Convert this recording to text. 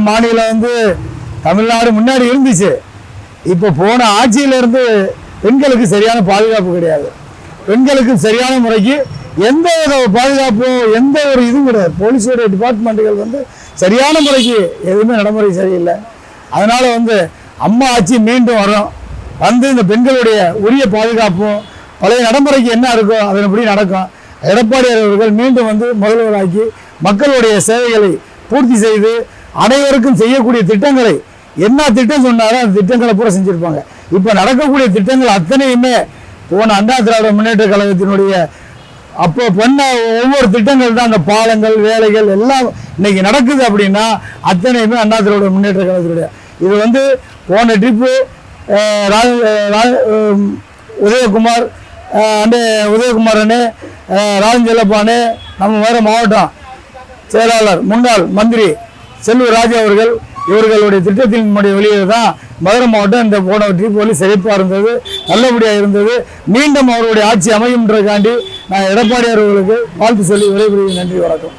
மாநிலம் வந்து தமிழ்நாடு முன்னாடி இருந்துச்சு. இப்போ போன ஆட்சியிலிருந்து பெண்களுக்கு சரியான பாதுகாப்பு கிடையாது. பெண்களுக்கு சரியான முறைக்கு எந்த ஒரு பாதுகாப்பும் எந்த ஒரு இதுவும் கிடையாது. போலீஸோடைய டிபார்ட்மெண்ட்டுகள் வந்து சரியான முறைக்கு எதுவுமே நடைமுறை சரியில்லை. அதனால் வந்து அம்மா ஆட்சி மீண்டும் வரும், வந்து இந்த பெண்களுடைய உரிய பாதுகாப்பும் பழைய நடைமுறைக்கு என்ன இருக்கோ அதன்படி நடக்கும். எடப்பாடியார் அவர்கள் மீண்டும் வந்து முதல்வராக்கி மக்களுடைய சேவைகளை பூர்த்தி செய்து அனைவருக்கும் செய்யக்கூடிய திட்டங்களை என்ன திட்டம் சொன்னாரோ அந்த திட்டங்களை பூரா செஞ்சுருப்பாங்க. இப்போ நடக்கக்கூடிய திட்டங்கள் அத்தனையுமே போன அண்ணா திராவிட முன்னேற்ற கழகத்தினுடைய அப்போ பண்ண ஒவ்வொரு திட்டங்கள் தான். அந்த பாலங்கள் வேலைகள் எல்லாம் இன்னைக்கு நடக்குது அப்படின்னா அத்தனையுமே அண்ணா திராவிட முன்னேற்ற கழகத்தினுடைய. இது வந்து போன ட்ரிப்பு உதயகுமார் உதயகுமார் அண்ணே, ராஜஞ்செல்லப்பானே, நம்ம வேறு மாவட்டம் செயலாளர் முன்னாள் மந்திரி செல்வ ராஜா அவர்கள் இவர்களுடைய திட்டத்தின் வெளியே தான் மதுரை மாவட்டம் இந்த போன ட்ரிப் வழி சிறப்பாக இருந்தது, நல்லபடியாக இருந்தது. மீண்டும் அவருடைய ஆட்சி அமையும்ன்றதுக்காண்டி நான் எடப்பாடியார் அவர்களுக்கு வாழ்த்து சொல்லி விடைபெறுகிறேன். நன்றி, வணக்கம்.